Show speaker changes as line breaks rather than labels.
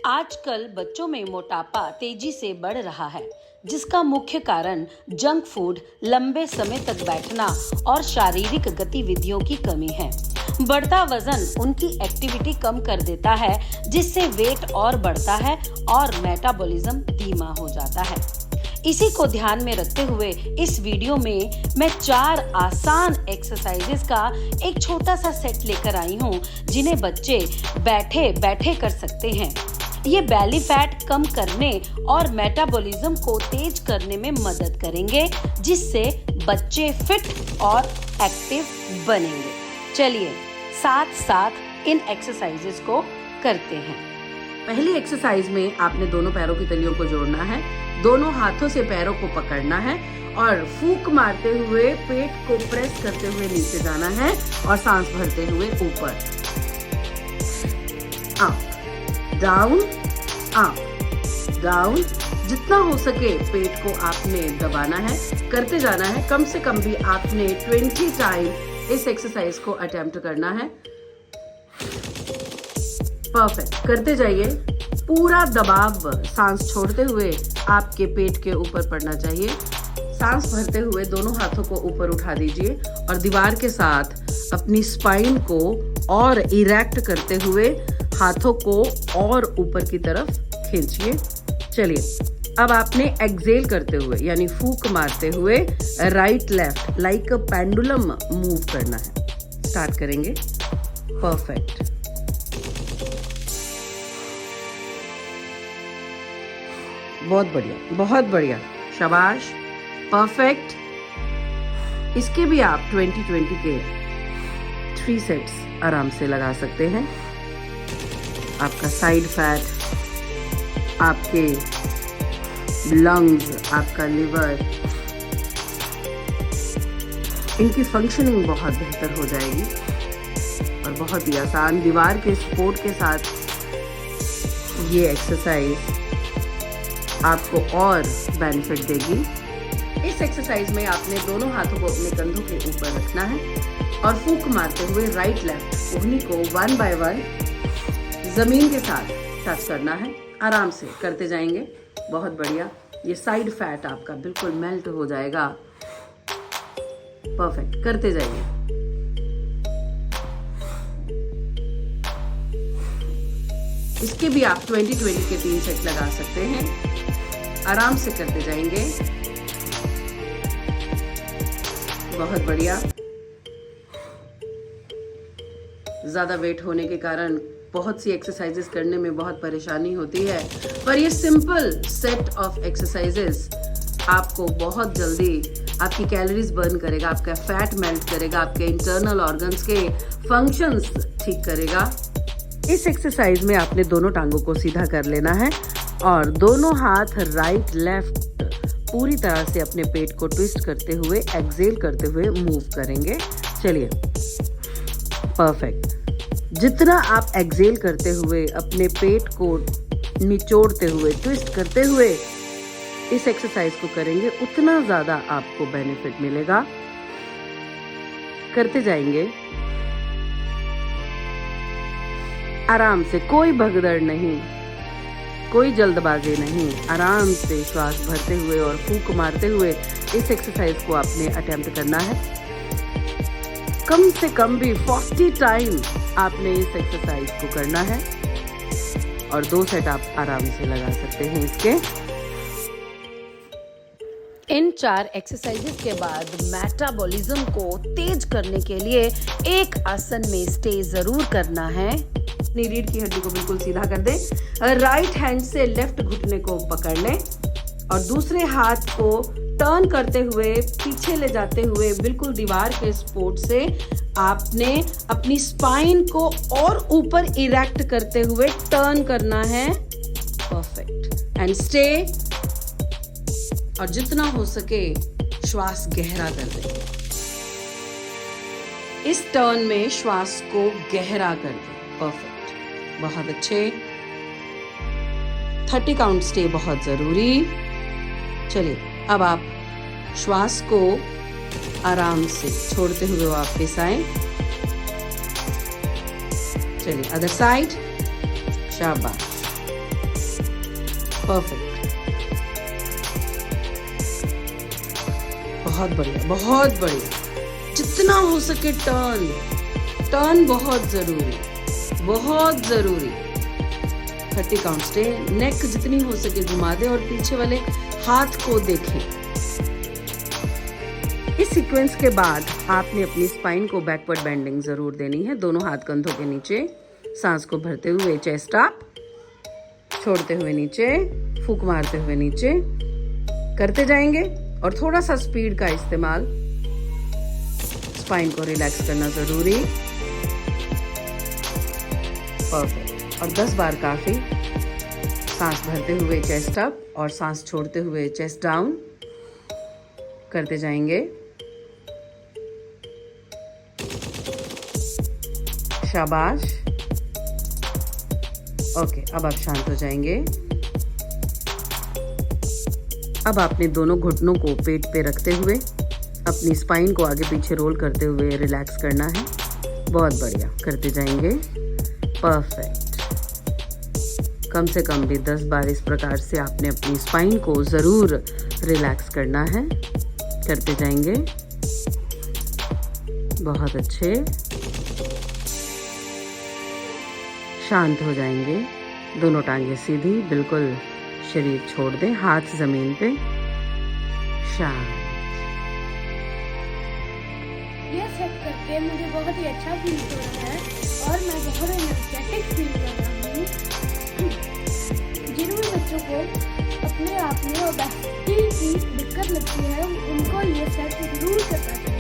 आजकल बच्चों में मोटापा तेजी से बढ़ रहा है, जिसका मुख्य कारण जंक फूड, लंबे समय तक बैठना और शारीरिक गतिविधियों की कमी है। बढ़ता वजन उनकी एक्टिविटी कम कर देता है, जिससे वेट और बढ़ता है और मेटाबॉलिज्म धीमा हो जाता है। इसी को ध्यान में रखते हुए इस वीडियो में मैं 4 आसान एक्सरसाइजेस का एक छोटा सा सेट लेकर आई हूँ, जिन्हें बच्चे बैठे बैठे कर सकते हैं। ये बैली फैट कम करने और मेटाबॉलिज्म को तेज करने में मदद करेंगे, जिससे बच्चे फिट और एक्टिव बनेंगे। चलिए साथ साथ इन एक्सरसाइजेस को करते हैं।
पहली एक्सरसाइज में आपने दोनों पैरों की तलियों को जोड़ना है, दोनों हाथों से पैरों को पकड़ना है और फूंक मारते हुए पेट को प्रेस करते हुए नीचे जाना है और सांस भरते हुए ऊपर। Up down up down. जितना हो सके पेट को आपने दबाना है, करते जाना है। कम से कम भी आपने 20 टाइम इस एक्सरसाइज को अटेम्प्ट करना है। परफेक्ट, करते जाइए। पूरा दबाव सांस छोड़ते हुए आपके पेट के ऊपर पड़ना चाहिए। सांस भरते हुए दोनों हाथों को ऊपर उठा दीजिए और दीवार के साथ अपनी स्पाइन को और इरेक्ट करते हुए हाथों को और ऊपर की तरफ खींचिए। चलिए, अब आपने एक्सेल करते हुए यानी फूंक मारते हुए right left like a pendulum move करना है। स्टार्ट करेंगे। परफेक्ट, बहुत बढ़िया, बहुत बढ़िया, शाबाश, परफेक्ट। इसके भी आप 20-20 के 3 सेट्स आराम से लगा सकते हैं। आपका साइड फैट, आपके लंग्स, आपका लिवर, इनकी फंक्शनिंग बहुत बेहतर हो जाएगी और बहुत ही आसान। दीवार के सपोर्ट के साथ ये एक्सरसाइज आपको और बेनिफिट देगी। इस एक्सरसाइज में आपने दोनों हाथों को अपने कंधों के ऊपर रखना है और फूंक मारते हुए राइट लेफ्ट कोहनी को 1 बाय 1 जमीन के साथ टच करना है। आराम से करते जाएंगे। बहुत बढ़िया। ये साइड फैट आपका बिल्कुल मेल्ट हो जाएगा। परफेक्ट, करते जाइए। इसके भी आप 20-20 के 3 सेट लगा सकते हैं। आराम से करते जाएंगे। बहुत बढ़िया। ज्यादा वेट होने के कारण बहुत सी एक्सरसाइजेस करने में बहुत परेशानी होती है, पर ये सिंपल सेट ऑफ एक्सरसाइजेस आपको बहुत जल्दी आपकी कैलोरीज बर्न करेगा, आपका फैट मेल्ट करेगा, आपके इंटरनल ऑर्गन्स के फंक्शंस ठीक करेगा। इस एक्सरसाइज में आपने दोनों टांगों को सीधा कर लेना है और दोनों हाथ राइट लेफ्ट पूरी तरह से अपने पेट को ट्विस्ट करते हुए एक्सेल करते हुए मूव करेंगे। चलिए, परफेक्ट। जितना आप एक्सेल करते हुए अपने पेट को निचोड़ते हुए ट्विस्ट करते हुए इस एक्सरसाइज को करेंगे, उतना ज्यादा आपको बेनिफिट मिलेगा। करते जाएंगे आराम से, कोई भगदड़ नहीं, कोई जल्दबाजी नहीं। आराम से श्वास भरते हुए और फूंक मारते हुए इस एक्सरसाइज को आपने अटेम्प्ट करना है। कम से कम भी 40 टाइम आपने इस एक्सरसाइज को करना है और 2 सेट आप आराम से लगा सकते हैं इसके।
इन 4 एक्सरसाइजेस के बाद मेटाबॉलिज्म को तेज करने के लिए एक आसन में स्टे जरूर करना है।
अपनी रीढ़ की हड्डी को बिल्कुल सीधा कर दें। राइट हैंड से लेफ्ट घुटने को पकड़ लें और दूसरे हाथ को टर्न करते हुए पीछे ले जाते हुए बिल्कुल दीवार के सपोर्ट से आपने अपनी स्पाइन को और ऊपर इरेक्ट करते हुए टर्न करना है। Perfect, and stay. और जितना हो सके श्वास गहरा कर दें। इस टर्न में श्वास को गहरा कर दें। परफेक्ट, बहुत अच्छे। 30 काउंट स्टे बहुत जरूरी। चलिए, अब आप श्वास को आराम से छोड़ते हुए वापस आए। चलिए, अदर साइड। शाबाश, परफेक्ट, बहुत बढ़िया, बहुत बढ़िया। जितना हो सके टर्न बहुत जरूरी। 30 काउंट स्टे। नेक जितनी हो सके घुमा दे और पीछे वाले हाथ को देखें। इस सीक्वेंस के बाद आपने अपनी स्पाइन को बैकवर्ड बेंडिंग जरूर देनी है। दोनों हाथ कंधों के नीचे, सांस को भरते हुए चेस्ट अप, छोड़ते हुए नीचे, फूंक मारते हुए नीचे करते जाएंगे। और थोड़ा सा स्पीड का इस्तेमाल, स्पाइन को रिलैक्स करना जरूरी। परफेक्ट। और 10 बार काफी। सांस भरते हुए चेस्ट अप और सांस छोड़ते हुए चेस्ट डाउन करते जाएंगे। शाबाश। ओके, अब आप शांत हो जाएंगे। अब आपने दोनों घुटनों को पेट पे रखते हुए अपनी स्पाइन को आगे पीछे रोल करते हुए रिलैक्स करना है। बहुत बढ़िया, करते जाएंगे। परफेक्ट। कम से कम भी 10 बार इस प्रकार से आपने अपनी स्पाइन को जरूर रिलैक्स करना है। करते जाएंगे। बहुत अच्छे। शांत हो जाएंगे। दोनों टांगें सीधी, बिल्कुल शरीर छोड़ दें, हाथ जमीन पे। शांत।
यह सेट करके मुझे बहुत ही अच्छा फील हो रहा है और मैं बहुत एनर्जेटिक फील कर रहा हूँ। जिन भी बच्चों को अपने आप में ओबेसिटी की दिक्कत लगती है, उनको ये सेट जरूर करना चाहिए।